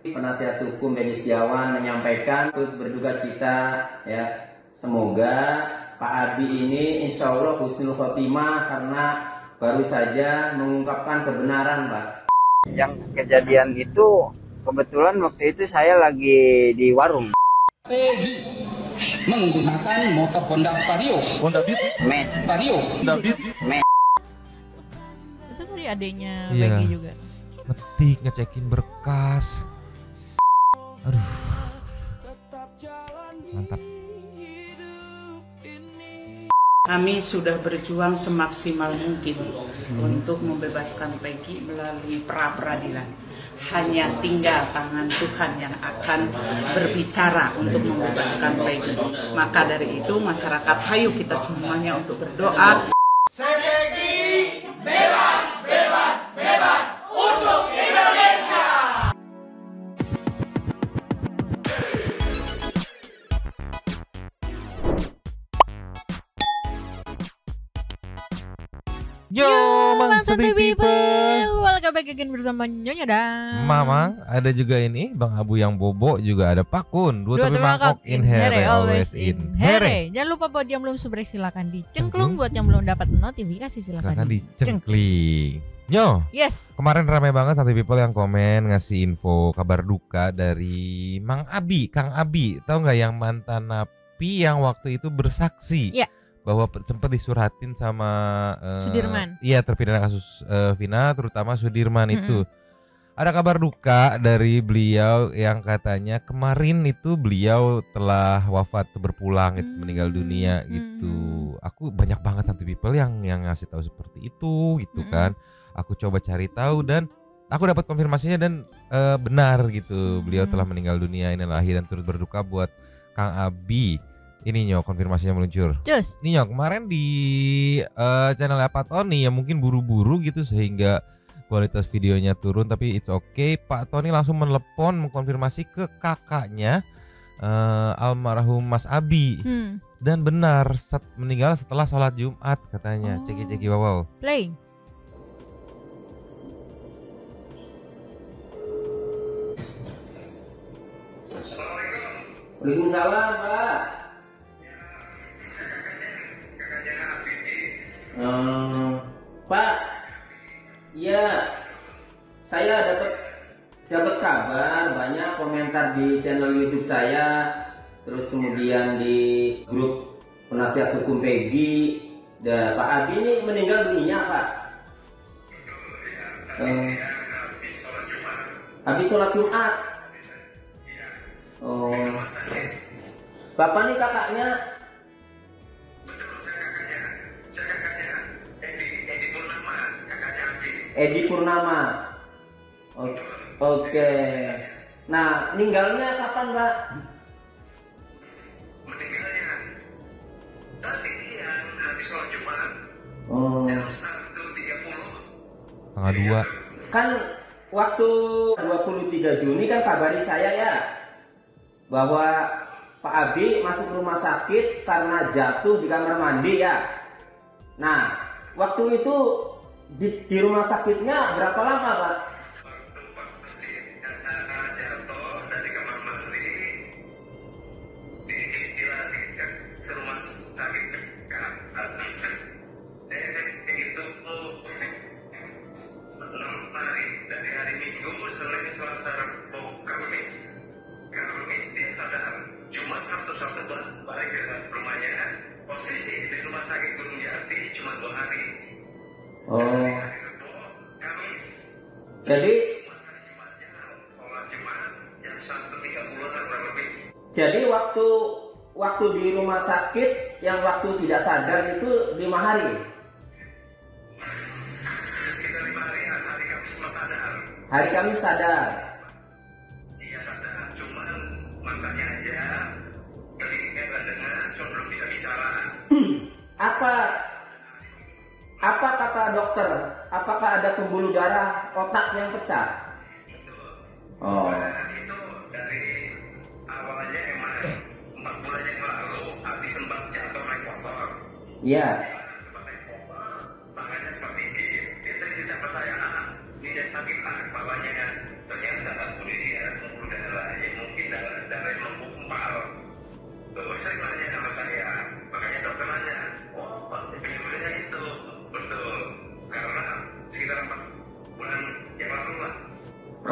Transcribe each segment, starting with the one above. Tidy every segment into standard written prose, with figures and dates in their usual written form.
Penasihat hukum Peggy Setiawan menyampaikan untuk berduka cita ya. Semoga Pak Abi ini insya Allah husnul khotimah karena baru saja mengungkapkan kebenaran, Pak. Yang kejadian itu kebetulan waktu itu saya lagi di warung. Peggy menggunakan motor Honda Vario. Itu tadi adanya Iya. Peggy juga. Ngetik, ngecekin berkas. Aduh. Mantap. Kami sudah berjuang semaksimal mungkin untuk membebaskan Peggy melalui pra-peradilan. Hanya tinggal tangan Tuhan yang akan berbicara untuk membebaskan Peggy. Maka dari itu masyarakat, hayu kita semuanya untuk berdoa. Peggy bebas, bebas, bebas untuk Indonesia. Yo, Bang Santai People. Welcome back again bersama Nyonya dan Mamang, ada juga ini Bang Abu yang bobo, juga ada Pakun. Dua tapi mangkok in here, always in here. Jangan lupa buat yang belum subscribe silakan dicengklung. Buat yang belum dapat notifikasi silakan dicengkling. Yo, yes. Kemarin ramai banget Santai People yang komen ngasih info kabar duka dari Mang Abi, Kang Abi. Tahu nggak yang mantan napi yang waktu itu bersaksi? Iya. Bahwa sempat disurhatin sama Sudirman. Iya, terpidana kasus Vina, terutama Sudirman itu. Ada kabar duka dari beliau yang katanya kemarin itu beliau telah wafat, berpulang itu, meninggal dunia gitu. Aku banyak banget Santai People yang ngasih tahu seperti itu gitu kan. Aku coba cari tahu dan aku dapat konfirmasinya dan benar gitu. Beliau telah meninggal dunia, inilah dan turut berduka buat Kang Abi. Ini Nyok, konfirmasinya meluncur. Cus. Ini Nyok, kemarin di channel Pak Tony ya mungkin buru-buru gitu sehingga kualitas videonya turun, tapi it's okay. Pak Tony langsung menelepon mengkonfirmasi ke kakaknya almarhum Mas Abi. Dan benar meninggal setelah sholat Jumat katanya. Ceki wow. Play. Waalaikumsalam, Pak. Pak, iya, saya dapat kabar banyak komentar di channel YouTube saya, terus kemudian di grup penasihat hukum Peggy. Pak Abi ini meninggal dunia, Pak. Habis sholat Jumat. Oh, Bapak nih kakaknya. Edi Purnama. Oke. Nah, meninggalnya kapan, Pak? Meninggalnya tadi yang habis sholat Jumat. Jam 1.30. Setengah 2. Kan waktu 23 Juni kan kabari saya ya bahwa Pak Abi masuk rumah sakit karena jatuh di kamar mandi ya. Nah, waktu itu di rumah sakitnya berapa lama, Pak? Jatuh dari kamar mandi dilarikan ke rumah sakit dekat. Itu 6 hari dari hari Minggu setelah Selasa Rabu Kamis dia sadar. Cuma Sabtu balik ke rumahnya. Posisi di rumah sakit Gunung Jati cuma 2 hari. Oh. Jadi waktu di rumah sakit yang waktu tidak sadar itu 5 hari. Kita 5 hari, hari Kamis sadar. Hari Kamis sadar. Iya sadar, cuman matanya aja, telinganya nggak dengar, cuma belum bisa bicara. Apa kata dokter? Apakah ada pembuluh darah otak yang pecah? Betul. Oh. Itu dari awalnya emang 4 bulan yang lalu habis sempat jatuh naik motor. Iya. Sempat naik motor, tangannya seperti ini. Dia sering cerita ke saya, ini dia sakit kepalanya kan. Ternyata kata polisi ya,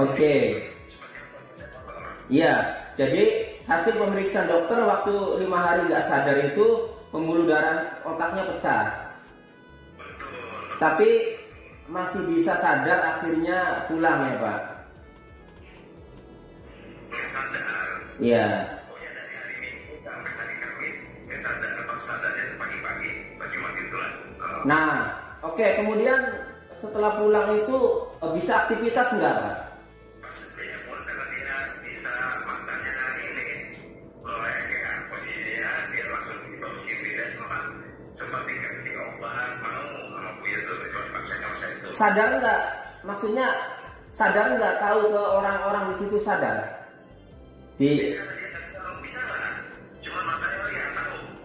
Oke. Iya, jadi hasil pemeriksaan dokter waktu 5 hari nggak sadar itu pembuluh darah otaknya pecah. Tapi masih bisa sadar akhirnya pulang ya Pak? Iya. Nah, oke, kemudian setelah pulang itu bisa aktivitas nggak Pak? Sadar nggak? Maksudnya sadar nggak, tahu ke orang-orang di situ sadar? Di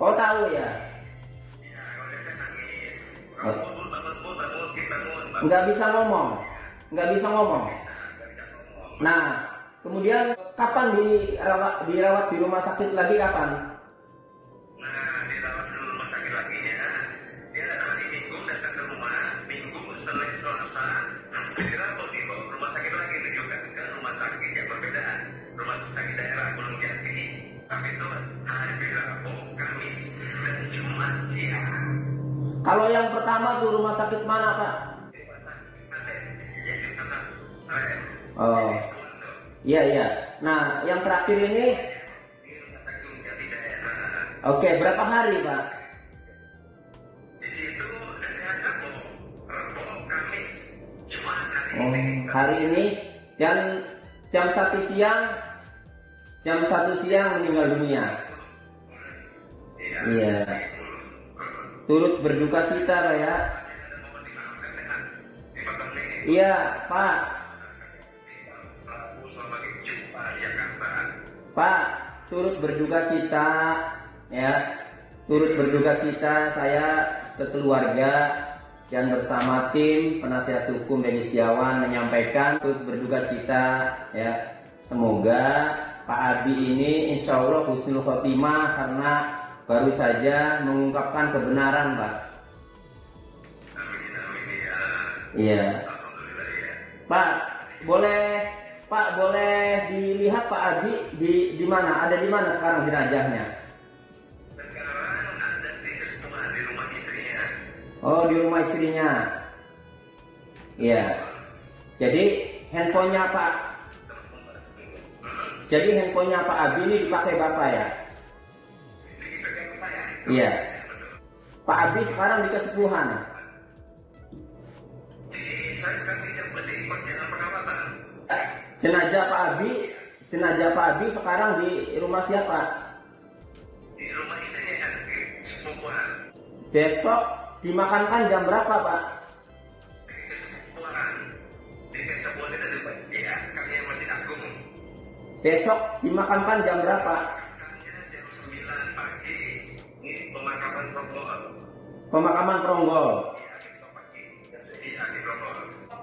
Oh tahu ya? Nggak bisa ngomong, nggak bisa ngomong. Nah, kemudian kapan dirawat di rumah sakit lagi kapan? Kalau yang pertama tuh rumah sakit mana Pak? Oh, iya. Nah, yang terakhir ini, oke, berapa hari Pak? Oh, hari ini dan jam 1 siang meninggal dunia. Iya. Turut berduka cita Pak ya. Iya Pak. Pak, turut berduka cita ya. Turut berduka cita saya sekeluarga dan bersama tim penasihat hukum Peggy Setiawan menyampaikan turut berduka cita ya. Semoga Pak Abi ini insya Allah husnul khotimah karena baru saja mengungkapkan kebenaran Pak. Iya. Pak, boleh dilihat Pak Abi di mana? Ada di mana sekarang jenazahnya? Oh, di rumah istrinya. Iya. Jadi handphonenya Pak Abi ini dipakai Bapak ya? Iya. Pak Abi sekarang di kesepuhan. Jenazah Pak Abi sekarang di rumah siapa? Di rumah istrinya, di kesepuhan. Besok dimakamkan jam berapa Pak? Di kesepuhan itu ya, kami Masjid Agung. Besok dimakamkan jam berapa? Pemakaman Pronggol.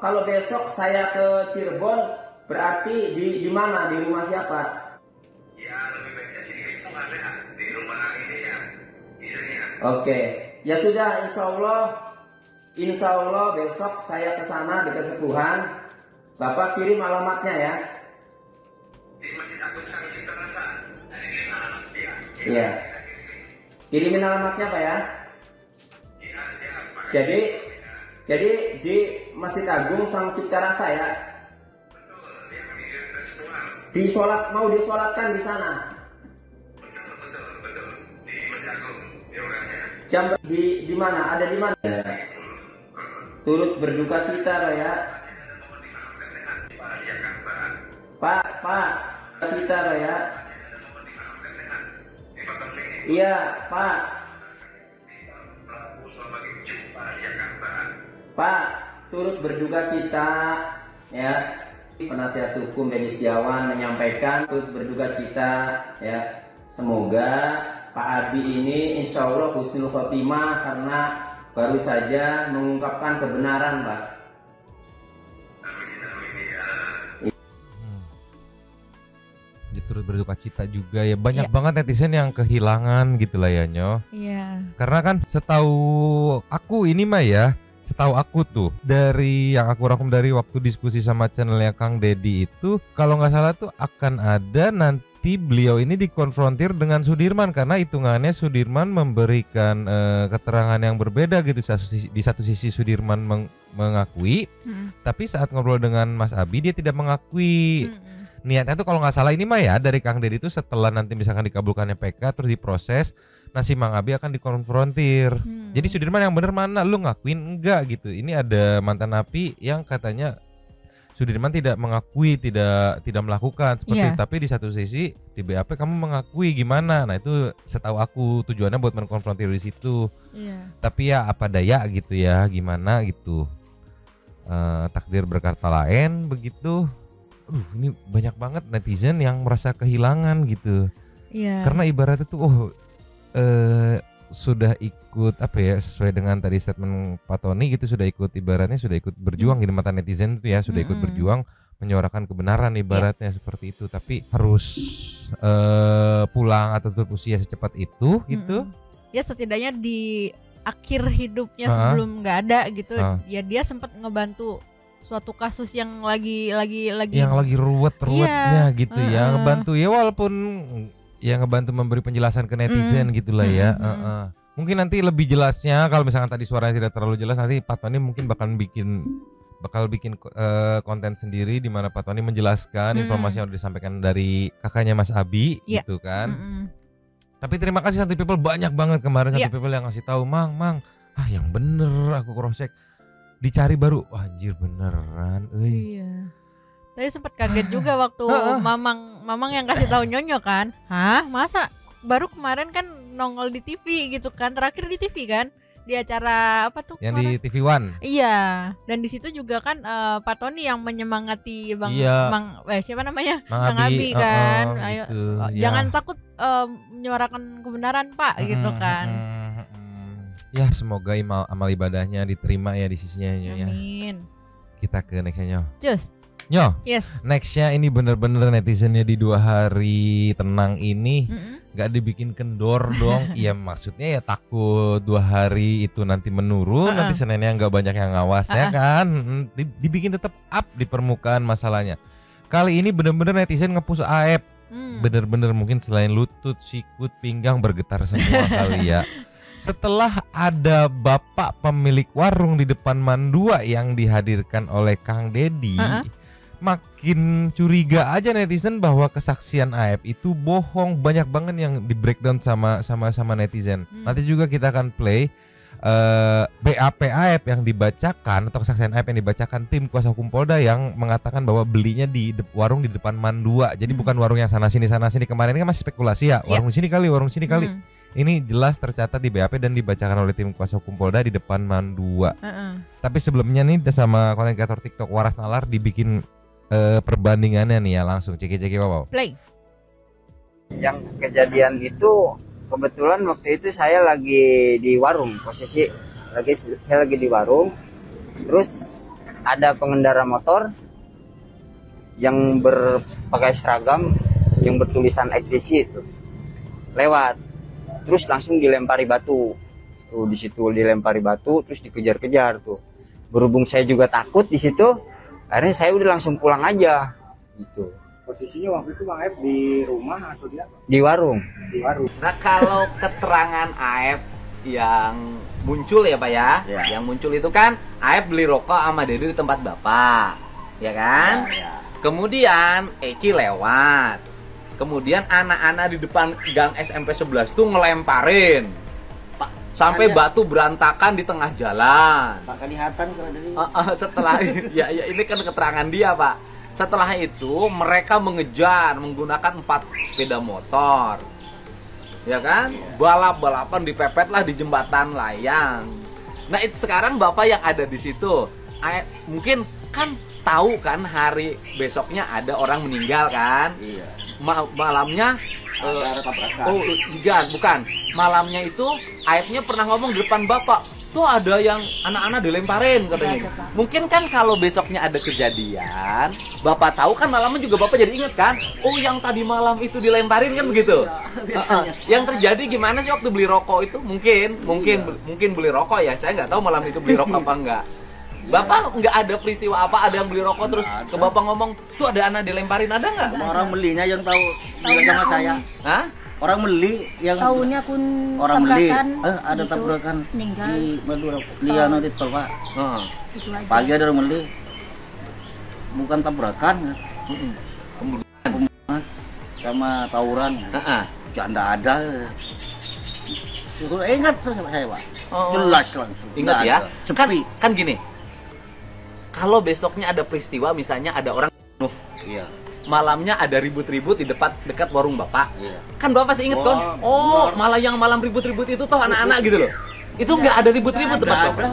Kalau besok saya ke Cirebon, berarti di mana? Di rumah siapa? Ya, lebih baiknya sih di kesepuhan ya, di rumah ini ya, istrinya. Oke, ya sudah, insya Allah besok saya ke sana di kesepuhan. Bapak kirim alamatnya ya. Di Masjid Agung Sanksi Terasa. Iya. Kirimin alamatnya Pak ya. Jadi di Masjid Agung Sang Cipta Rasa ya. Mau disolatkan di sana. Betul. Di Masjid Agung. Jam di mana? Ada di mana? Turut berduka cita Pak ya. Pak, cita Pak ya. Iya Pak. Pak, turut berduka cita ya. Penasihat hukum Peggy Setiawan menyampaikan turut berduka cita ya. Semoga Pak Abi ini insya Allah husnul khotimah karena baru saja mengungkapkan kebenaran Pak. Turut berduka cita juga ya, banyak banget netizen yang kehilangan gitu lah ya Nyo. Iya. Karena kan setahu aku ini mah ya, setahu aku tuh dari yang aku rangkum dari waktu diskusi sama channelnya Kang Deddy itu, kalau nggak salah tuh akan ada nanti beliau ini dikonfrontir dengan Sudirman karena hitungannya Sudirman memberikan keterangan yang berbeda gitu. Di satu sisi Sudirman mengakui, tapi saat ngobrol dengan Mas Abi dia tidak mengakui. Niatnya tuh kalau nggak salah ini mah ya dari Kang Deddy itu setelah nanti misalkan dikabulkannya PK terus diproses, nah si Mang Abi akan dikonfrontir. Jadi Sudirman yang bener mana, lu ngakuin enggak gitu. Ini ada mantan napi yang katanya Sudirman tidak mengakui, tidak melakukan seperti itu. Tapi di satu sisi di BAP kamu mengakui gimana. Nah itu setahu aku tujuannya buat mengkonfrontir di situ. Tapi ya apa daya gitu ya, gimana gitu. Takdir berkata lain begitu. Ini banyak banget netizen yang merasa kehilangan gitu. Karena ibaratnya tuh sudah ikut apa ya, sesuai dengan tadi statement Pak Tony gitu, sudah ikut ibaratnya sudah ikut berjuang di mata netizen itu ya, sudah ikut berjuang menyuarakan kebenaran ibaratnya seperti itu, tapi harus pulang atau tutup usia secepat itu gitu. Ya setidaknya di akhir hidupnya sebelum nggak ada gitu, ya dia sempat ngebantu suatu kasus yang lagi ruwet-ruwetnya gitu ya, ngebantu ya, walaupun ya ngebantu memberi penjelasan ke netizen gitulah ya. Mungkin nanti lebih jelasnya kalau misalkan tadi suaranya tidak terlalu jelas, nanti Pak Tony mungkin bakal bikin konten sendiri di mana Pak Tony menjelaskan informasi yang udah disampaikan dari kakaknya Mas Abi gitu kan. Tapi terima kasih Santi People, banyak banget kemarin Santi People yang ngasih tahu, Mang, yang bener aku cross check. Dicari baru, anjir beneran. Iya. Tadi sempat kaget juga waktu mamang yang kasih tahu Nyonyo kan. Hah, masa baru kemarin kan nongol di TV gitu kan. Terakhir di TV kan. Di acara apa tuh? Yang kemarin? Di TV One. Iya. Dan di situ juga kan Pak Tony yang menyemangati siapa namanya? Mang Abi kan. Ayo gitu, jangan takut menyuarakan kebenaran Pak gitu kan. Ya semoga amal ibadahnya diterima ya di sisinya ya. Amin. Kita ke nextnya Nyo. Cus. Nyo. Yes. Nextnya ini bener-bener netizennya di 2 hari tenang ini nggak dibikin kendor dong. Iya maksudnya ya takut 2 hari itu nanti menurun, nanti Seninnya nggak banyak yang ngawasnya kan. Dibikin tetap up di permukaan masalahnya. Kali ini bener-bener netizen nge-push AF. Bener-bener mungkin selain lutut, sikut, pinggang bergetar semua kali ya. Setelah ada bapak pemilik warung di depan Mandua yang dihadirkan oleh Kang Deddy, makin curiga aja netizen bahwa kesaksian AF itu bohong. Banyak banget yang di breakdown sama netizen. Nanti juga kita akan play BAP AF yang dibacakan atau kesaksian AF yang dibacakan tim kuasa hukum Polda yang mengatakan bahwa belinya di warung di depan Mandua. Jadi bukan warung yang sana sini. Kemarin kan masih spekulasi ya, warung sini kali. Ini jelas tercatat di BAP dan dibacakan oleh tim kuasa hukum Polda di depan Mandua. Tapi sebelumnya nih sama konten kreator TikTok Waras Nalar dibikin perbandingannya nih ya, langsung ceki wow. Play. Yang kejadian itu kebetulan waktu itu saya lagi di warung, saya lagi di warung. Terus ada pengendara motor yang berpakai seragam yang bertulisan XDC itu lewat. Terus langsung dilempari batu. Tuh di situ dilempari batu, terus dikejar-kejar tuh. Berhubung saya juga takut di situ, akhirnya saya udah langsung pulang aja. Gitu. Posisinya waktu itu Bang Aep di rumah atau di apa? Di warung. Di warung. Nah, kalau keterangan Aep yang muncul ya Pak ya, yang muncul itu kan Aep beli rokok sama Deddy di tempat Bapak, ya kan? Kemudian Eki lewat. Kemudian anak-anak di depan gang SMP 11 tuh ngelemparin sampai batu berantakan di tengah jalan. Pak kelihatan kalau dari setelah ya ini kan keterangan dia Pak. Setelah itu mereka mengejar menggunakan 4 sepeda motor, ya kan? Balap-balapan dipepet lah di jembatan layang. Nah itu sekarang Bapak yang ada di situ, mungkin kan tahu kan hari besoknya ada orang meninggal kan? Iya. Malamnya bukan. Malamnya itu Aepnya pernah ngomong di depan Bapak, tuh ada yang anak-anak dilemparin katanya. Mungkin kan kalau besoknya ada kejadian, Bapak tahu kan malamnya juga Bapak jadi inget kan? Oh yang tadi malam itu dilemparin kan begitu. Yang terjadi gimana sih waktu beli rokok itu? Mungkin beli rokok ya. Saya nggak tahu malam itu beli rokok apa enggak. Bapak nggak ada peristiwa apa, ada yang beli rokok terus ke Bapak ngomong, tuh ada anak dilemparin, ada nggak? Orang belinya yang tahu bilang sama saya. Hah? Orang beli yang tahunya pun orang beli gitu, ada tabrakan meninggal di Madura di anu di tol Pak. Itu aja. Pagi ada orang beli bukan tabrakan pembunuhan sama tawuran. Enggak ada. Suruh ingat sama saya Pak. Jelas langsung. Ingat ya. Sepi. Kan gini. Kalau besoknya ada peristiwa misalnya ada orang iya. Malamnya ada ribut-ribut di dekat warung Bapak. Iya. Kan Bapak pasti inget kan? Oh, malah yang malam ribut-ribut itu toh anak-anak gitu loh. Itu nggak ada ribut-ribut tempat Bapak.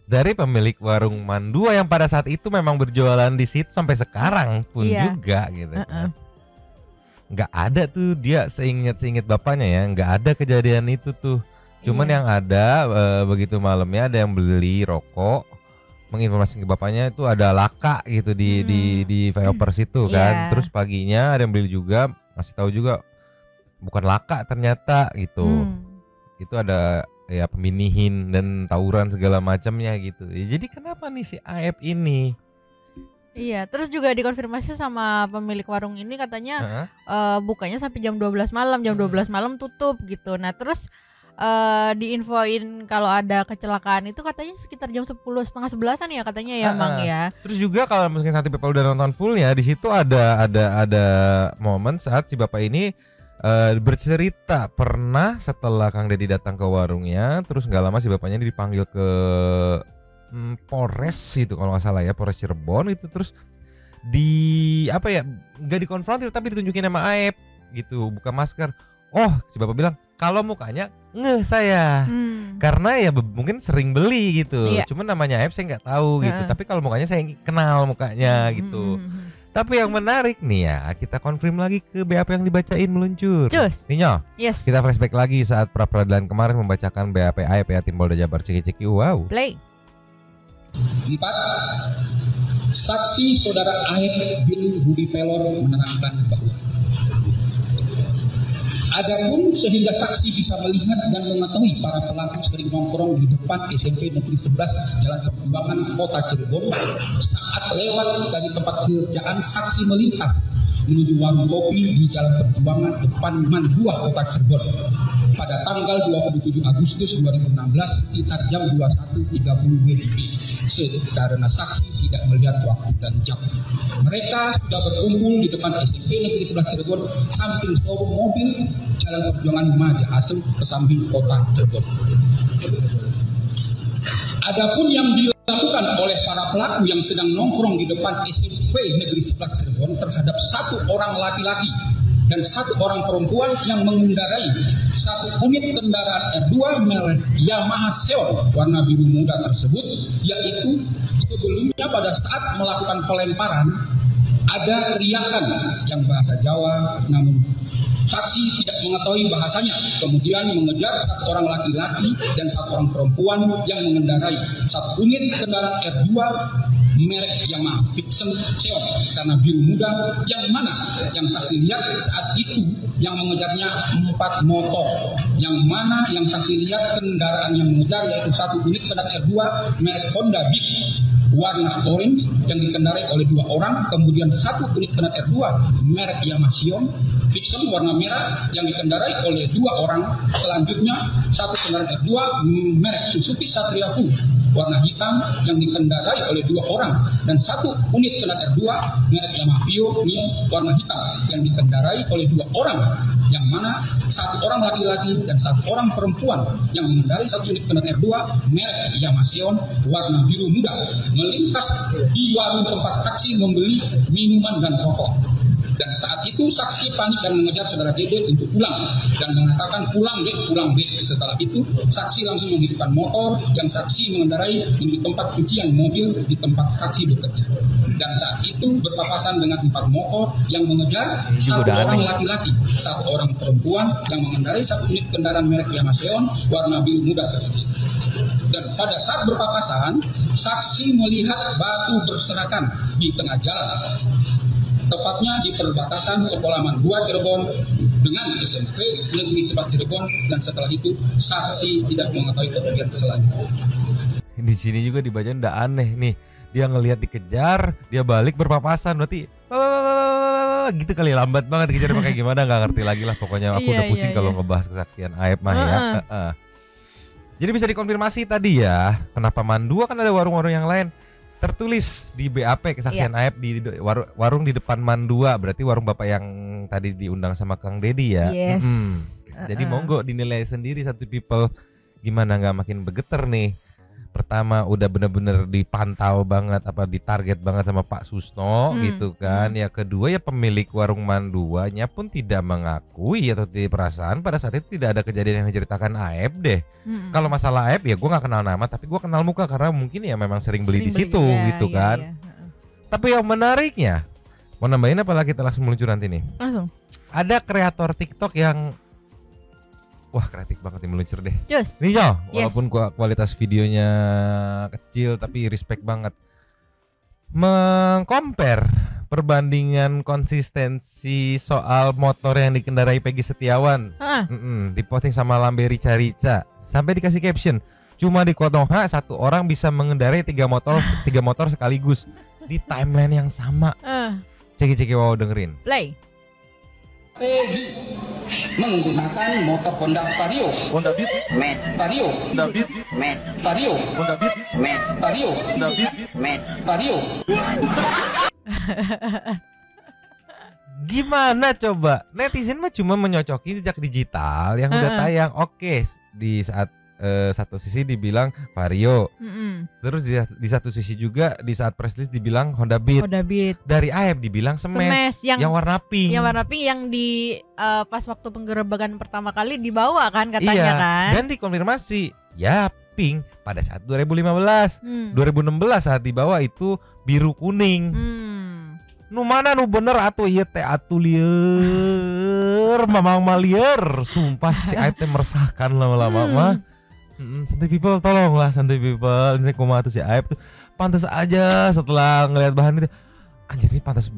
Dari pemilik warung Mandua yang pada saat itu memang berjualan di situ sampai sekarang pun juga gitu. Nggak ada tuh dia seinget bapaknya ya, nggak ada kejadian itu tuh. Cuman yang ada begitu malamnya ada yang beli rokok, menginformasikan ke bapaknya itu ada laka gitu di flyovers itu kan. Terus paginya ada yang beli juga, masih tahu juga bukan laka ternyata gitu. Itu ada ya peminihin dan tawuran segala macamnya gitu. Ya, jadi kenapa nih si Aep ini? Iya, terus juga dikonfirmasi sama pemilik warung ini katanya bukanya sampai jam 12 malam, jam 12 malam tutup gitu. Nah, terus diinfoin kalau ada kecelakaan itu katanya sekitar jam 10:30-11an ya katanya ya Mang ya. Terus juga kalau mungkin saat people udah nonton fullnya di situ ada momen saat si bapak ini bercerita pernah setelah Kang Deddy datang ke warungnya, terus nggak lama si bapaknya dipanggil ke Polres itu kalau nggak salah ya, Polres Cirebon itu, terus nggak dikonfrontir tapi ditunjukin sama Aep gitu, buka masker. Oh, si bapak bilang kalau mukanya saya karena ya mungkin sering beli gitu. Cuman namanya Aep saya nggak tahu gitu. Tapi kalau mukanya saya kenal mukanya gitu. Tapi yang menarik nih ya, kita konfirm lagi ke BAP yang dibacain meluncur. Ninyo, kita flashback lagi saat pra peradilan kemarin membacakan BAP Aep ya, Tim Polda Jabar Ciki-Ciki. Wow. Play. 4. Saksi saudara Aep bin Budi Pelor menerangkan bahwa adapun sehingga saksi bisa melihat dan mengetahui para pelaku sering nongkrong di depan SMP Negeri 11 Jalan Perjuangan Kota Cirebon saat lewat dari tempat kerjaan saksi melintas menuju warung kopi di Jalan Perjuangan depan Mandua Kota Cirebon pada tanggal 27 Agustus 2016 sekitar jam 21.30 WIB karena saksi tidak melihat waktu dan jam. Mereka sudah berkumpul di depan SMP Negeri 11 Cirebon samping showroom mobil Jalan Perjuangan Maja Asem ke samping Kota Cirebon. Adapun yang dilakukan oleh para pelaku yang sedang nongkrong di depan SMP Negeri 11 Cirebon terhadap satu orang laki-laki dan satu orang perempuan yang mengendarai satu unit kendaraan R2 merek Yamaha Seon warna biru muda tersebut, yaitu sebelumnya pada saat melakukan pelemparan ada teriakan yang bahasa Jawa, namun saksi tidak mengetahui bahasanya, kemudian mengejar satu orang laki-laki dan satu orang perempuan yang mengendarai satu unit kendaraan R2 merek Yamaha Vixen Seon karena biru muda, yang mana yang saksi lihat saat itu yang mengejarnya 4 motor, yang mana yang saksi lihat kendaraan yang mengejar yaitu satu unit kendaraan R2 merek Honda Beat warna orange yang dikendarai oleh 2 orang, kemudian satu unit kendaraan R2 merek Yamaha Sion Vixen warna merah yang dikendarai oleh 2 orang, selanjutnya satu kendaraan R2 merek Suzuki Satria warna hitam yang dikendarai oleh 2 orang, dan satu unit kendaraan R2 merek Yamaha Mio warna hitam yang dikendarai oleh 2 orang, yang mana satu orang laki-laki dan satu orang perempuan yang mengendarai satu unit kendaraan R2 merek Yamaha Sion warna biru muda melintas di warung tempat saksi membeli minuman dan rokok. Dan saat itu saksi panik dan mengejar saudara DD untuk pulang dan mengatakan pulang dek. Setelah itu saksi langsung menghidupkan motor yang saksi mengendarai menuju tempat cucian mobil di tempat saksi bekerja. Dan saat itu berpapasan dengan 4 motor yang mengejar, 1 orang laki-laki, 1 orang perempuan yang mengendarai 1 unit kendaraan merek Yamaha Xeon warna biru muda tersebut. Dan pada saat berpapasan, saksi melihat batu berserakan di tengah jalan, tepatnya di perbatasan Sekolah Man 2 Cirebon dengan SMP Negeri 11 Cirebon, dan setelah itu saksi tidak mengetahui kejadian selanjutnya. Di sini juga dibaca udah aneh nih. Dia ngelihat dikejar, dia balik berpapasan, berarti gitu kali, lambat banget dikejar pakai gimana nggak ngerti lagi lah pokoknya. Aku udah pusing kalau ngebahas kesaksian Aep mah ya. Jadi bisa dikonfirmasi tadi ya, kenapa Man 2 kan ada warung-warung yang lain. Tertulis di BAP kesaksian Aep di warung di depan Man 2, berarti warung bapak yang tadi diundang sama Kang Dedi ya. Jadi monggo dinilai sendiri satu people, gimana nggak makin begeter nih. Pertama udah bener-bener dipantau banget, apa ditarget banget sama Pak Susno gitu kan. Ya kedua ya pemilik warung Man 2-nya pun tidak mengakui atau tidak perasaan pada saat itu tidak ada kejadian yang diceritakan Aep deh. Kalau masalah Aep ya gue nggak kenal nama, tapi gue kenal muka karena mungkin ya memang sering beli di situ gitu kan. Tapi yang menariknya, mau nambahin apa lagi, kita langsung meluncur nanti nih. Langsung. Ada kreator TikTok yang wah kreatif banget nih meluncur deh. Just. Nih yo, walaupun kualitas videonya kecil tapi respect banget. Mengcompare perbandingan konsistensi soal motor yang dikendarai Peggy Setiawan. Diposting sama Lambe Rica-Rica. Sampai dikasih caption, cuma di Konoha 1 orang bisa mengendarai 3 motor sekaligus di timeline yang sama. Ceki wow dengerin. Play. Peggy menggunakan motor Honda Vario, Vario, Vario, Vario. Gimana coba? Netizen mah cuma menyocoki jejak digital yang udah tayang. Oke, di saat satu sisi dibilang Vario, terus di satu sisi juga di saat press release dibilang Honda Beat. Dari Aep dibilang Smash yang warna pink. Yang warna pink yang di pas waktu penggerebekan pertama kali dibawa kan katanya kan. Dan dikonfirmasi ya pink pada saat 2015. 2016 saat dibawa itu biru kuning. Nu mana nu bener atuh ieu teh atuh lieur mamang malieur. Sumpah si Aep teh meresahkan lama-lama mah. Santai people, tolonglah santai people. Ini kumaha tuh si Aep tuh pantas aja setelah ngelihat bahan itu. Anjir ini pantas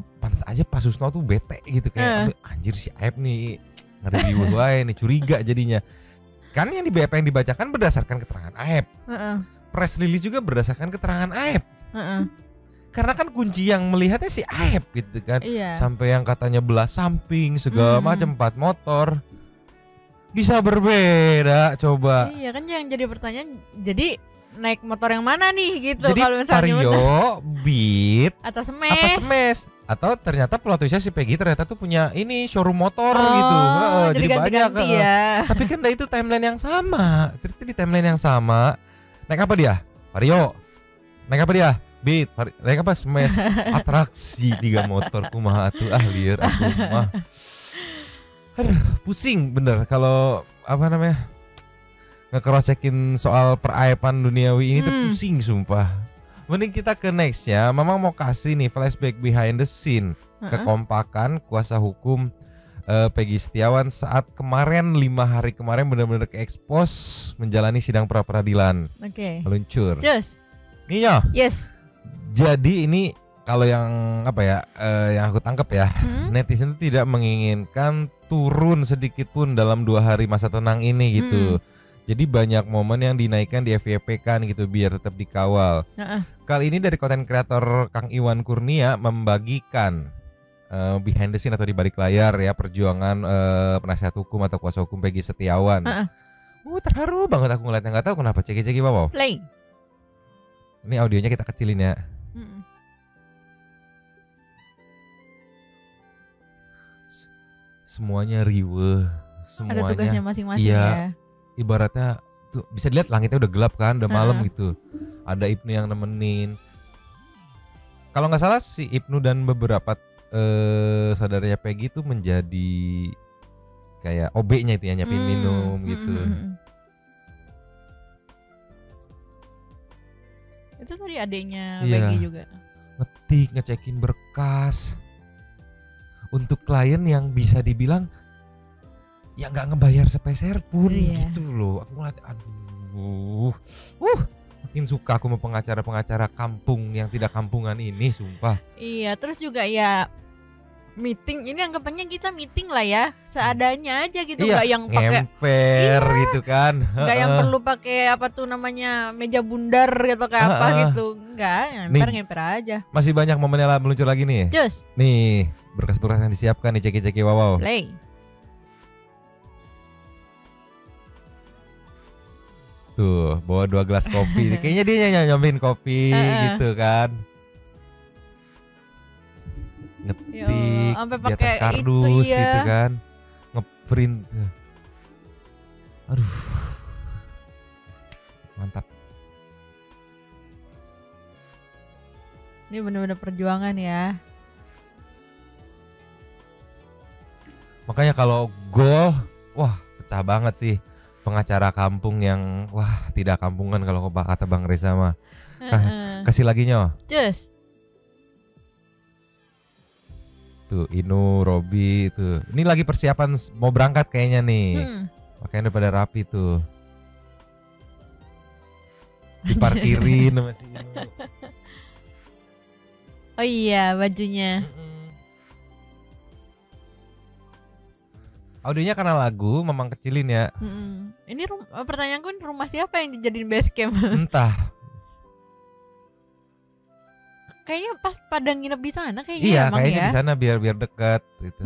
aja Pak Susno tuh bete gitu kayak anjir si Aep nih nge-review wae nih, curiga jadinya. Kan yang di BAP yang dibacakan berdasarkan keterangan Aep. Press release juga berdasarkan keterangan Aep. Karena kan kunci yang melihatnya si Aep gitu kan. Sampai yang katanya belah samping segala macam 4 motor. Bisa berbeda coba. Iya kan yang jadi pertanyaan, jadi naik motor yang mana nih gitu. Jadi kalau misalnya Vario, Beat atau Smash. Atau ternyata plot twistnya si Peggy ternyata tuh punya ini showroom motor gitu. Jadi banyak ya. Tapi kan itu timeline yang sama. Ternyata di timeline yang sama. Naik apa dia? Vario. Naik apa dia? Beat. Naik apa? Smash. Atraksi 3 motor. Kumaha atuh lieur aku mah. Aduh, pusing bener kalau apa namanya nge-cross-checkin soal peraepan duniawi ini tuh pusing sumpah. Mending kita ke nextnya. Mamang mau kasih nih flashback behind the scene kekompakan kuasa hukum Peggy Setiawan saat kemarin 5 hari kemarin benar-benar ke-expose menjalani sidang pra-peradilan. Meluncur. Nih Yes. Jadi ini kalau yang apa ya, yang aku tangkap ya, netizen itu tidak menginginkan turun sedikit pun dalam 2 hari masa tenang ini gitu. Jadi banyak momen yang dinaikkan di FYP kan gitu biar tetap dikawal. Kali ini dari konten kreator Kang Iwan Kurnia membagikan behind the scene atau di balik layar ya perjuangan penasihat hukum atau kuasa hukum Peggy Setiawan. Terharu banget aku ngeliatnya, nggak tahu kenapa. Ceki wow. Play. Ini audionya kita kecilin ya. Semuanya riweh, semuanya. Ada tugasnya masing-masing ya. Ibaratnya tuh bisa dilihat langitnya udah gelap kan, udah malam gitu. Ada Ibnu yang nemenin. Kalau nggak salah si Ibnu dan beberapa saudaranya Peggy tuh menjadi kayak OB-nya itu ya, nyiapin minum gitu. Itu tadi adiknya Iya. Peggy juga. Ngetik, ngecekin berkas untuk klien yang bisa dibilang ya nggak ngebayar sepeser pun gitu loh. Aku ngeliat, aduh, makin suka aku sama pengacara-pengacara kampung yang tidak kampungan ini, sumpah. Iya, terus juga ya meeting ini anggapannya kita meeting lah ya, seadanya aja gitu, Iya, nggak yang pakai ngemper gitu kan. nggak yang perlu pakai apa tuh namanya meja bundar gitu kayak apa gitu, nggak, ngemper aja. Masih banyak momennya lah meluncur lagi nih. Just. Nih berkas-berkas yang disiapkan nih, ceki-ceki wow. Play. Tuh bawa 2 gelas kopi, kayaknya dia nyobain kopi gitu kan. Ngetik sampai di atas pakai kardus itu, iya. gitu kan, ngeprint. Aduh, mantap. Ini benar-benar perjuangan ya. Makanya kalau gol, wah pecah banget sih. Pengacara kampung yang wah tidak kampungan kalau kata Bang Reza mah. Kasih lagi nyo. Just. Tuh Inu, Robi tuh. Ini lagi persiapan mau berangkat kayaknya nih. Makanya udah pada rapi tuh. Diparkirin sama si Inu. Oh iya, bajunya. Audionya karena lagu memang kecilin ya. Ini pertanyaanku, rumah siapa yang dijadiin base camp? Entah. Kayaknya pas pada nginep di sana kayaknya. Iya, emang kayaknya ya. di sana biar dekat gitu.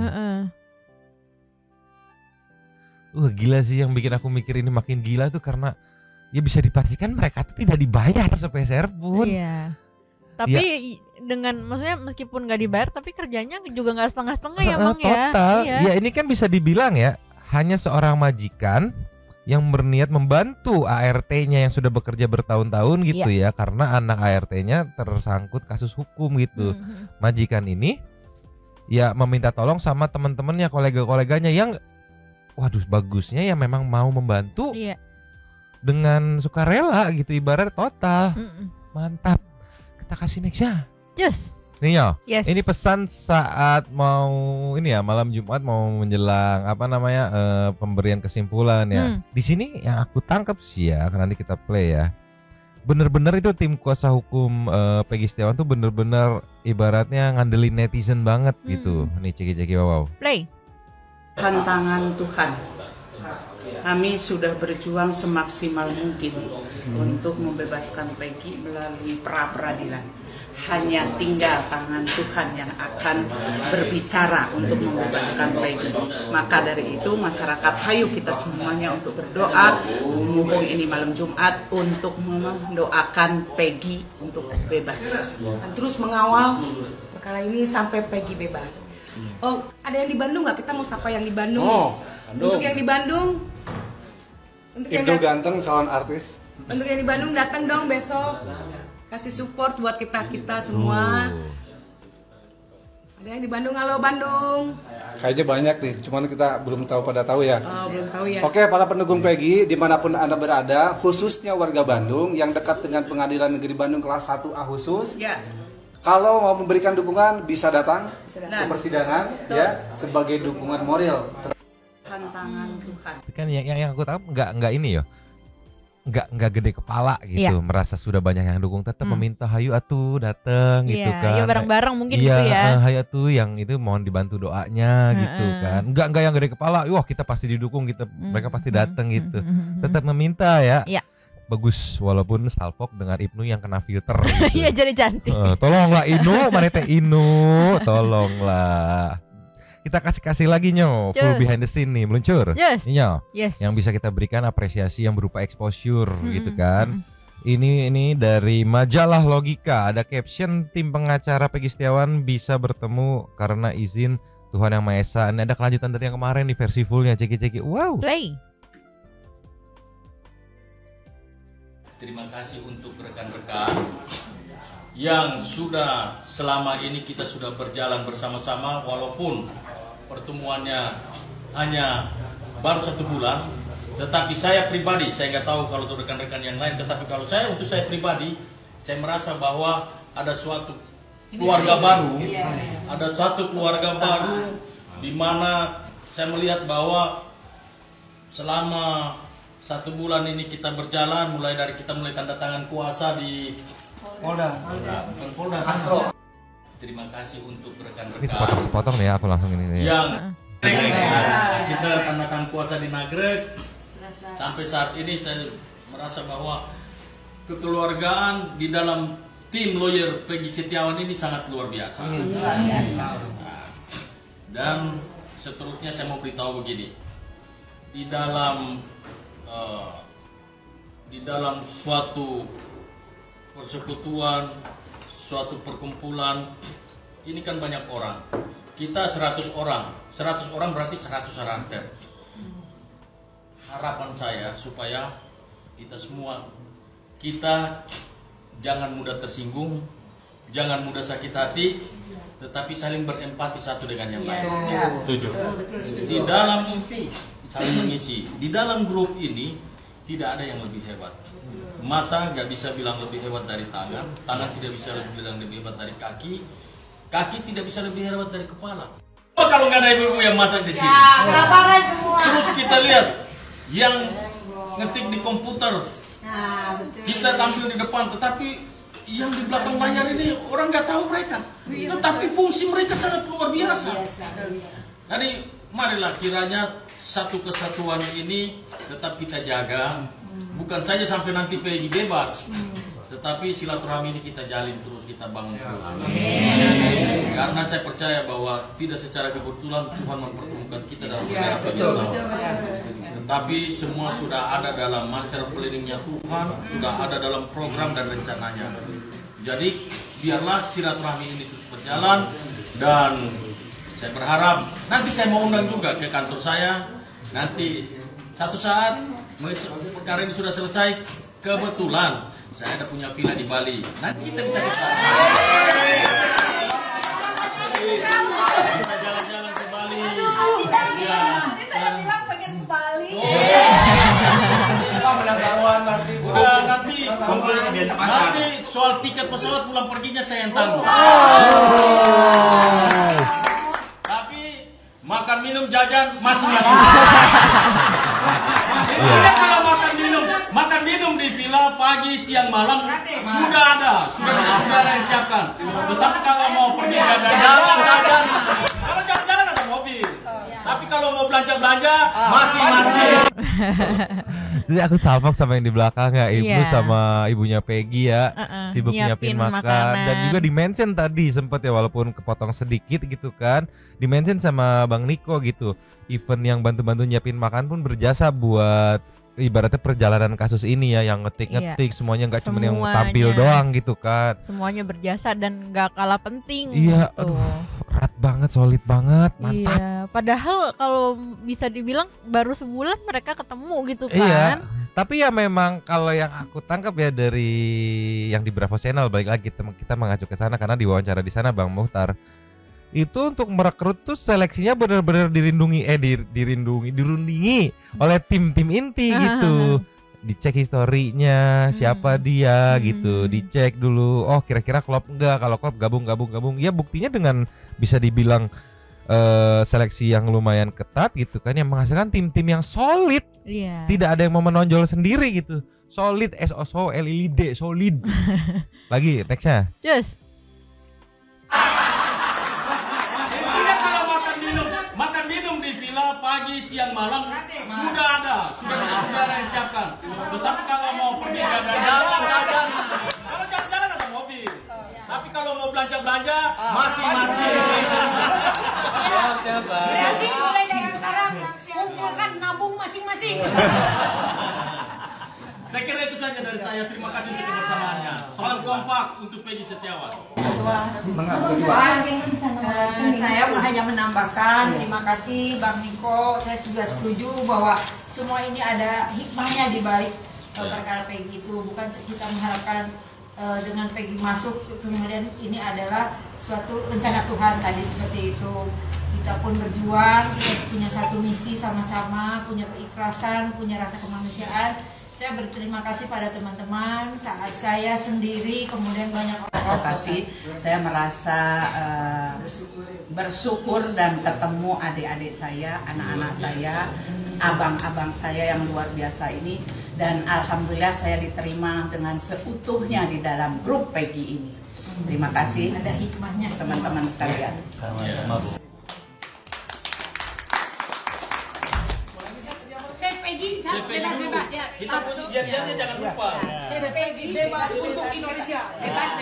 Gila sih, yang bikin aku mikir ini makin gila tuh karena ya bisa dipastikan mereka tuh tidak dibayar sepeser pun. Iya. Tapi dengan maksudnya meskipun nggak dibayar tapi kerjanya juga nggak setengah-setengah ya Bang ya. Total. Iya. Ya ini kan bisa dibilang ya hanya seorang majikan yang berniat membantu ART-nya yang sudah bekerja bertahun-tahun gitu ya, karena anak ART-nya tersangkut kasus hukum gitu. Majikan ini ya meminta tolong sama teman-temannya, kolega-koleganya yang waduh bagusnya ya memang mau membantu dengan sukarela gitu, ibarat total. Mantap. Kita kasih next ya. Yes. Nih yo. Yes. Ini pesan saat mau ini ya, malam Jumat mau menjelang apa namanya pemberian kesimpulan ya. Di sini yang aku tangkap sih ya, nanti kita play ya. Bener-bener itu tim kuasa hukum Peggy Setiawan tuh bener-bener ibaratnya ngandelin netizen banget gitu. Nih ceki-ceki wow. Play. Tantangan Tuhan. Kami sudah berjuang semaksimal mungkin untuk membebaskan Peggy melalui pra-peradilan. Hanya tinggal tangan Tuhan yang akan berbicara untuk membebaskan Peggy. Maka dari itu masyarakat, hayu kita semuanya untuk berdoa mumpung ini malam Jumat untuk mendoakan Peggy untuk bebas. Dan terus mengawal perkara ini sampai Peggy bebas. Oh, ada yang di Bandung nggak? Kita mau sapa yang di Bandung. Oh, Bandung. Untuk yang di Bandung. Untuk yang Ibnu ganteng calon artis. Untuk yang di Bandung datang dong besok. Kasih support buat kita semua. Ada yang di Bandung, halo Bandung. Kayaknya banyak nih, cuman kita belum pada tahu ya. Oh, belum tahu ya. Oke, para pendukung Peggy dimanapun Anda berada, khususnya warga Bandung yang dekat dengan Pengadilan Negeri Bandung kelas 1A khusus. Ya. Kalau mau memberikan dukungan bisa datang ke persidangan ya sebagai dukungan moral. Tantangan Tuhan. Kan yang aku tahu nggak ini ya. Nggak gede kepala gitu, merasa sudah banyak yang dukung, tetap meminta hayu atuh dateng gitu kan. Iya, bareng-bareng mungkin gitu ya. Hayu atuh yang itu mohon dibantu doanya gitu kan. Nggak yang gede kepala, wah kita pasti didukung, mereka pasti dateng gitu. Tetap meminta ya. Iya. Bagus walaupun salfok dengan Ibnu yang kena filter gitu. Iya jadi cantik. Tolonglah Inu, mana teh Inu, tolonglah. Kita kasih lagi nyo full behind the scene nih meluncur. Ini nyo. Yang bisa kita berikan apresiasi yang berupa exposure gitu kan. Ini dari majalah Logika, ada caption tim pengacara Peggy Setiawan bisa bertemu karena izin Tuhan Yang Maha Esa. Ini ada kelanjutan dari yang kemarin di versi fullnya, ceki-ceki. Wow. Play. Terima kasih untuk rekan-rekan yang sudah selama ini kita sudah berjalan bersama-sama, walaupun pertemuannya hanya baru 1 bulan, tetapi saya pribadi, saya nggak tahu kalau untuk rekan-rekan yang lain, tetapi kalau untuk saya pribadi, saya merasa bahwa ada suatu keluarga baru, ada satu keluarga baru di mana saya melihat bahwa selama 1 bulan ini kita berjalan, mulai tanda tangan kuasa di Polda Castro. Terima kasih untuk rekan-rekan. Ini sepotong nih ya, aku langsung ini. Yang kita tanda tangan kuasa di Nagrek. Sampai saat ini saya merasa bahwa kekeluargaan di dalam tim lawyer Peggy Setiawan ini sangat luar biasa. Dan seterusnya saya mau beritahu begini. Di dalam suatu persekutuan, suatu perkumpulan, ini kan banyak orang. Kita 100 orang. 100 orang berarti 100 karakter. Harapan saya supaya kita jangan mudah tersinggung, jangan mudah sakit hati, tetapi saling berempati satu dengan yang lain. Setuju? Di dalam saling mengisi. Di dalam grup ini tidak ada yang lebih hebat. Mata nggak bisa bilang lebih hebat dari tangan, tangan tidak bisa bilang lebih hebat dari kaki, kaki tidak bisa lebih hebat dari kepala. Oh, kalau nggak ada ibu-ibu yang masak di sini. Terus kita lihat yang ngetik di komputer, kita tampil di depan, tetapi yang di belakang layar ini orang nggak tahu mereka. Tetapi fungsi mereka sangat luar biasa. Jadi marilah kiranya satu kesatuan ini tetap kita jaga, bukan saja sampai nanti Peggy bebas, tetapi silaturahmi ini kita jalin terus, kita bangun terus. Karena saya percaya bahwa tidak secara kebetulan Tuhan mempertemukan kita dalam daerah Peggy, tetapi semua sudah ada dalam master planningnya Tuhan, sudah ada dalam program dan rencananya. Jadi biarlah silaturahmi ini terus berjalan, dan saya berharap nanti saya mau undang juga ke kantor saya. Nanti satu saat perkara ini sudah selesai, kebetulan saya ada punya villa di Bali. Nanti kita bisa ke sana. Kita jalan-jalan ke Bali. Nanti saya bilang pengen ke Bali. Nanti soal tiket pesawat pulang perginya saya yang tanggung. Makan minum jajan masing-masing. Kita kalau makan minum di villa pagi siang malam sudah ada yang siapkan. Tetapi kalau mau pergi jalan-jalan, kalau jalan-jalan ada mobil. Tapi kalau mau belanja masing-masing. Jadi aku salpok sama yang di belakang ya, Ibnu sama ibunya Peggy ya, sibuk nyiapin makan. Dan juga di-mention tadi sempet ya, walaupun kepotong sedikit gitu kan, di-mention sama Bang Niko gitu. Event yang bantu-bantu nyiapin makan pun berjasa buat ibaratnya perjalanan kasus ini ya, yang ngetik-ngetik semuanya, nggak cuma yang tampil doang gitu kan. Semuanya berjasa dan nggak kalah penting. Iya, gitu. aduh, erat banget, solid banget, mantap. Iya, padahal kalau bisa dibilang baru sebulan mereka ketemu gitu kan. Iya, tapi ya memang kalau yang aku tangkap ya dari yang di Bravo Channel, balik lagi kita mengacu ke sana karena diwawancara di sana Bang Muhtar. Itu untuk merekrut tuh seleksinya benar-benar dirundingi oleh tim-tim inti gitu. Dicek historinya, siapa dia gitu, dicek dulu. Oh, kira-kira klop enggak, kalau klop gabung. Ya buktinya dengan bisa dibilang seleksi yang lumayan ketat gitu kan, yang menghasilkan tim-tim yang solid. Iya. Tidak ada yang mau menonjol sendiri gitu. Solid, SOSOLID, solid. Lagi nextnya. Just. Pagi siang malam sudah ada yang siapkan. Tetapi kalau mau pergi jalan-jalan, kalau jalan-jalan ada mobil. Tapi kalau mau belanja masing-masing. Berarti mulai dari sekarang kumpulkan nabung masing-masing. Saya kira itu saja dari saya. Terima kasih untuk kebersamaannya. Salam kompak untuk Peggy Setiawan. Saya hanya menambahkan terima kasih Bang Niko. Saya juga setuju bahwa semua ini ada hikmahnya di balik perkara Peggy itu. Bukan kita mengharapkan dengan Peggy masuk, kemudian ini adalah suatu rencana Tuhan tadi seperti itu. Kita pun berjuang, kita punya satu misi sama-sama, punya keikhlasan, punya rasa kemanusiaan. Saya berterima kasih pada teman-teman saat saya sendiri, kemudian banyak orang kasih. Saya merasa bersyukur dan ketemu adik-adik saya, anak-anak saya, abang-abang saya yang luar biasa ini. Dan alhamdulillah saya diterima dengan seutuhnya di dalam grup Peggy ini. Terima kasih. Ada hikmahnya teman-teman sekalian. Bebas ya. Kita pun janjiannya jangan lupa. Saya Peggy bebas untuk Indonesia.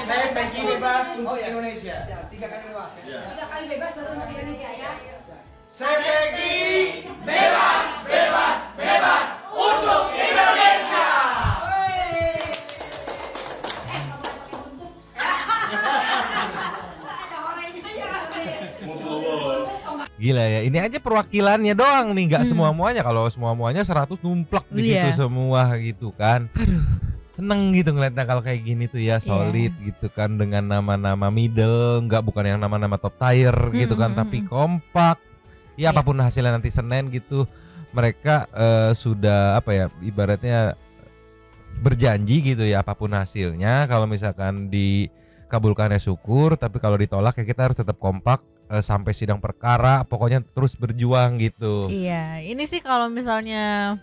Saya Peggy bebas untuk Indonesia. 3 kali bebas ya. 3 kali bebas baru untuk Indonesia ya. Saya Peggy bebas, bebas, bebas untuk Indonesia. Gila ya, ini aja perwakilannya doang nih, nggak semua-muanya. Kalau semua-muanya 100 numplak di situ semua gitu kan. Aduh, seneng gitu ngeliatnya kalau kayak gini tuh ya, solid gitu kan, dengan nama-nama middle, nggak bukan yang nama-nama top tier gitu kan, tapi kompak. Ya apapun hasilnya nanti Senin gitu, mereka sudah apa ya, ibaratnya berjanji gitu ya, apapun hasilnya, kalau misalkan dikabulkan ya syukur, tapi kalau ditolak ya kita harus tetap kompak sampai sidang perkara, pokoknya terus berjuang gitu. Iya, ini sih kalau misalnya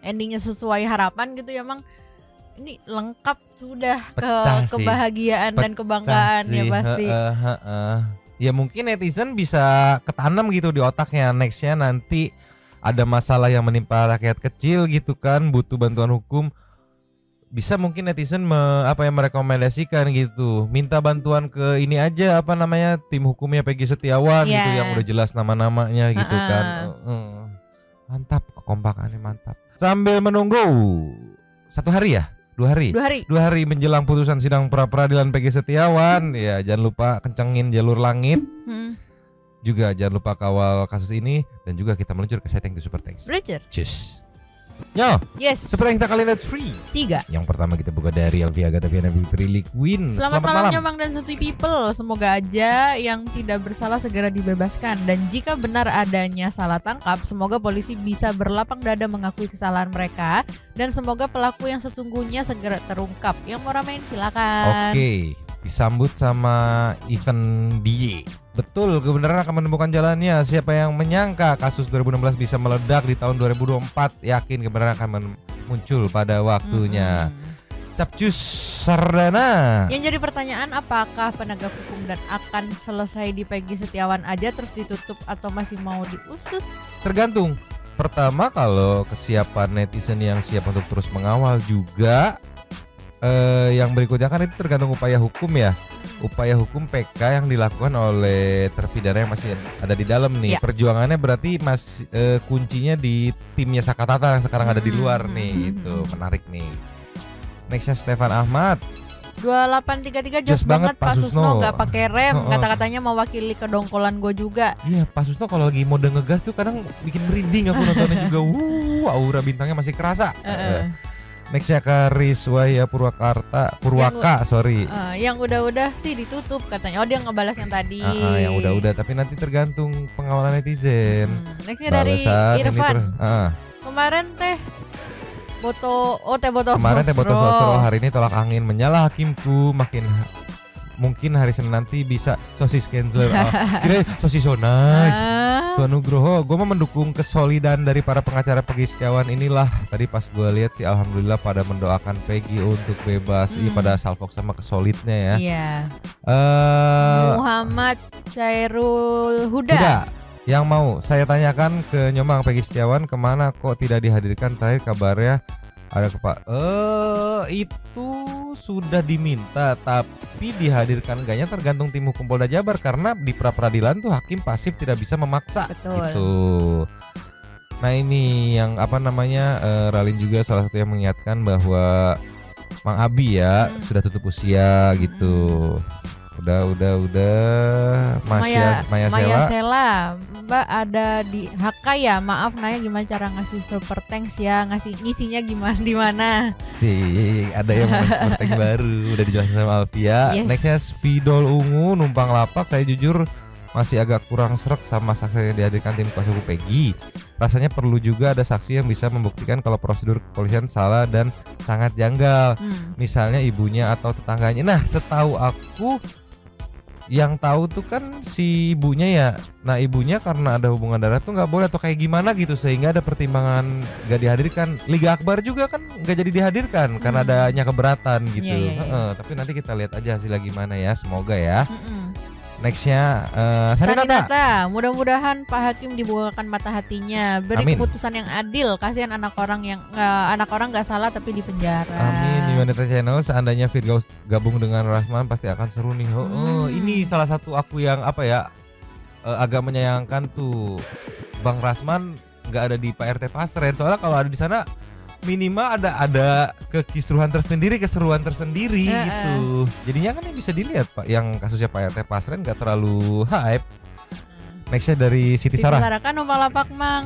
endingnya sesuai harapan gitu ya, Mang, ini lengkap sudah kebahagiaan dan kebanggaan ya pasti. Ya mungkin netizen bisa ketanam gitu di otaknya, nextnya nanti ada masalah yang menimpa rakyat kecil gitu kan, butuh bantuan hukum, bisa mungkin netizen merekomendasikan gitu, minta bantuan ke ini aja, apa namanya, tim hukumnya Peggy Setiawan gitu, yang udah jelas nama-namanya gitu kan. Mantap, kekompakannya mantap. Sambil menunggu 1 hari ya, 2 hari. 2 hari menjelang putusan sidang pra-peradilan Peggy Setiawan, ya jangan lupa kencengin jalur langit. Juga jangan lupa kawal kasus ini, dan juga kita meluncur ke setting di Super Thanks. Belajar. Cheers. Yo, yes. Seperti yang kita kali ini 3. Yang pertama kita buka dari Elvia Gataviana Prilly Queen. Selamat malam Nyomang dan Santuy People. Semoga aja yang tidak bersalah segera dibebaskan. Dan jika benar adanya salah tangkap, semoga polisi bisa berlapang dada mengakui kesalahan mereka. Dan semoga pelaku yang sesungguhnya segera terungkap. Yang mau ramein silakan. Oke, disambut sama event DJ. Betul, kebenaran akan menemukan jalannya. Siapa yang menyangka kasus 2016 bisa meledak di tahun 2024? Yakin kebenaran akan muncul pada waktunya. Capcus Sardana. Yang jadi pertanyaan, apakah penegak hukum dan akan selesai di Peggy Setiawan aja terus ditutup atau masih mau diusut? Tergantung. Pertama, kalau kesiapan netizen yang siap untuk terus mengawal juga. Yang berikutnya kan itu tergantung upaya hukum ya. Upaya hukum PK yang dilakukan oleh terpidana yang masih ada di dalam nih. Perjuangannya berarti kuncinya di timnya Sakatata yang sekarang ada di luar nih. Itu menarik nih. Nextnya Stefan Ahmad. 2833 jos banget Pak Susno nggak pakai rem, kata-katanya mewakili kedongkolan gue juga. Iya, Pak Susno kalau lagi mode ngegas tuh kadang bikin merinding aku nontonnya juga. Aura bintangnya masih kerasa. Nextnya Karis Wahya Purwaka, yang udah-udah sih ditutup katanya. Oh, dia ngebalas yang tadi. Yang udah-udah, tapi nanti tergantung pengawalan netizen. Nextnya dari Irfan. Kemarin teh boto sostro. Hari ini tolak angin menyala hakimku, mungkin hari Senin nanti bisa sosis cancel. Kira sosis so nice. Tuan Nugroho, gue mau mendukung kesolidan dari para pengacara Peggy Setiawan inilah. Tadi pas gue lihat sih alhamdulillah pada mendoakan Peggy untuk bebas. Iya, pada salfok sama kesolidnya ya. Iya. Muhammad Cairul Huda. Yang mau saya tanyakan ke Nyomang, Peggy Setiawan kemana kok tidak dihadirkan? Terakhir kabarnya ada itu sudah diminta, tapi dihadirkan enggaknya tergantung tim hukum Polda Jabar, karena di pra peradilan tuh hakim pasif tidak bisa memaksa. Betul. Gitu. Nah ini yang Ralin juga salah satu yang mengingatkan bahwa Mang Abi ya sudah tutup usia gitu. Udah. Maya Sela. Mbak ada di HK ya. Maaf nanya gimana cara ngasih super thanks ya, ngisinya gimana di mana? Ada yang mau super thanks baru udah dijelasin sama Alfia. Yes. Nextnya Spidol Ungu numpang lapak. Saya jujur masih agak kurang srek sama saksi yang dihadirkan tim kuasa hukum Peggy. Rasanya perlu juga ada saksi yang bisa membuktikan kalau prosedur kepolisian salah dan sangat janggal. Misalnya ibunya atau tetangganya. Nah, setahu aku yang tahu tuh kan si ibunya ya. Nah, ibunya karena ada hubungan darah tuh nggak boleh atau kayak gimana gitu, sehingga ada pertimbangan nggak dihadirkan. Liga Akbar juga kan nggak jadi dihadirkan karena adanya keberatan gitu. Tapi nanti kita lihat aja hasilnya gimana ya, semoga ya. Nextnya Sarinata, mudah-mudahan Pak Hakim dibukakan mata hatinya, beri keputusan yang adil, kasihan anak orang nggak salah tapi di penjara. Amin. Yuanita Channel, seandainya Firdaus gabung dengan Rasman pasti akan seru nih. Ini salah satu aku yang agak menyayangkan tuh, Bang Rasman nggak ada di Pak RT Pasren. Soalnya kalau ada di sana minimal ada kekisruhan tersendiri, keseruan tersendiri gitu. Jadinya kan yang bisa dilihat Pak, yang kasusnya Pak RT Pasren nggak terlalu hype. Nextnya dari Siti Sarah. Kan numpang lapak mang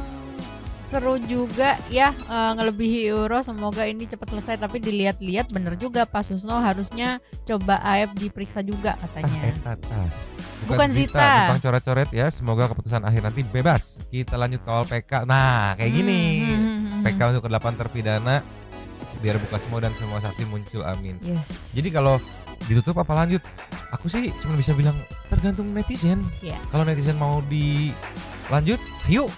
seru juga ya, ngelebihi Euro. Semoga ini cepat selesai, tapi dilihat-lihat bener juga Pak Susno harusnya coba AF diperiksa juga katanya. Bukan Zita. Numpang coret-coret ya. Semoga keputusan akhir nanti bebas. Kita lanjut kawal PK. Nah kayak gini. PK untuk ke-8 terpidana biar buka semua dan semua saksi muncul, amin. Jadi kalau ditutup apa lanjut? Aku sih cuma bisa bilang tergantung netizen. Kalau netizen mau dilanjut, yuk.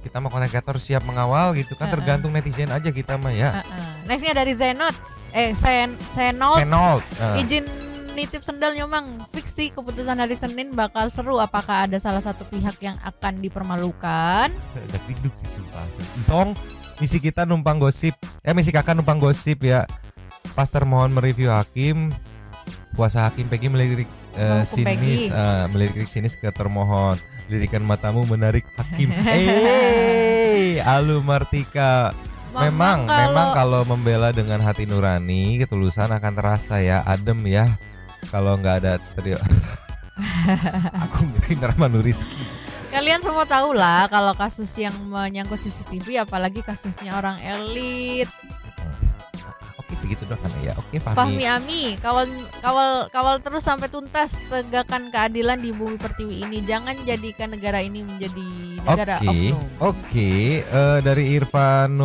Kita mau konektor siap mengawal gitu kan, tergantung netizen aja kita mah ya. Nextnya dari Zenold. Izin nitip sendal nyomang, fix sih keputusan hari Senin bakal seru. Apakah ada salah satu pihak yang akan dipermalukan? Ada piduk sih sumpah. Song misi kita numpang gosip, misi kakak numpang gosip ya. Pastor mohon mereview Hakim. Kuasa Hakim Peggy melirik sinis ke termohon. Lirikan matamu menarik Hakim. Alu Martika. Memang kalau membela dengan hati nurani, ketulusan akan terasa ya, adem ya. Kalau nggak ada tadi aku ngiriin Rahmanu Rizky. Kalian semua tahu lah kalau kasus yang menyangkut CCTV, apalagi kasusnya orang elit. Oke segitu doang kan ya. Oke Fahmi Ami, kawal terus sampai tuntas, tegakkan keadilan di bumi pertiwi ini. Jangan jadikan negara ini menjadi negara oknum. Dari Irfan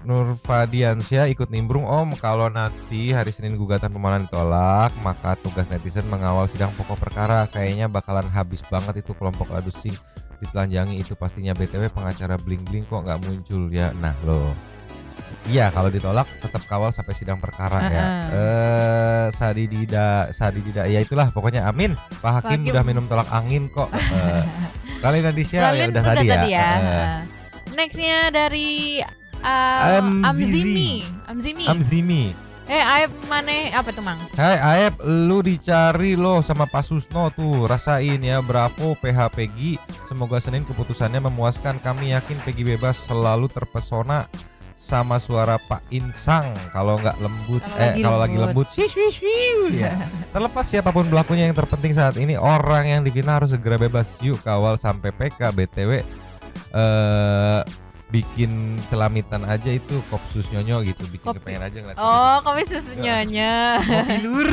Nurfadiansyah ikut nimbrung Om, kalau nanti hari Senin gugatan pemohonan ditolak, maka tugas netizen mengawal sidang pokok perkara. Kayaknya bakalan habis banget itu kelompok adusing ditelanjangi itu pastinya. BTW pengacara bling-bling kok nggak muncul ya. Nah loh. Iya kalau ditolak tetap kawal sampai sidang perkara ya. Sadidida ya itulah pokoknya, amin. Pak Hakim udah minum tolak angin kok. Kali Nadisha ya udah tadi ya. Nextnya dari Amzimi. Aep mana apa tuh Mang? Hai Aep, lu dicari loh sama Pak Susno tuh, rasain ya. Bravo PH Peggy. Semoga Senin keputusannya memuaskan. Kami yakin Peggy bebas, selalu terpesona sama suara Pak Insang kalau nggak lembut, kalau lagi lembut ya. Terlepas siapapun pelakunya, yang terpenting saat ini orang yang dipina harus segera bebas. Yuk kawal sampai PK. BTW bikin celamitan aja itu Kopsus Nyonyo gitu, bikin kepengen aja ngeliat. Kopsus Nyonyo. Kopi lur.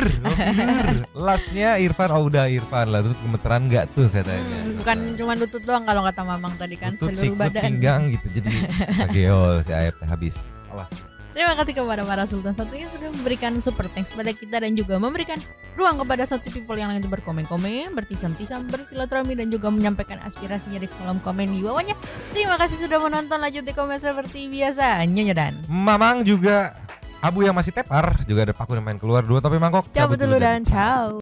Lastnya Irfan, udah Irfan lah, tuh gemeteran nggak tuh katanya. Bukan cuma lutut doang kalau kata Mamang tadi kan, lutut, seluruh badan. Pinggang gitu, jadi kageol si AFT habis. Awas. Terima kasih kepada para Sultan Satu yang sudah memberikan super thanks pada kita dan juga memberikan ruang kepada satu people yang lanjut berkomen-komen, bertisam-tisam, bersilaturahmi dan juga menyampaikan aspirasinya di kolom komen di bawahnya. Terima kasih sudah menonton, lanjut di komen seperti biasa. Nyonya dan Mamang juga Abu yang masih tepar juga ada Paku yang main keluar 2 topi mangkok. Cabut dulu dan ciao.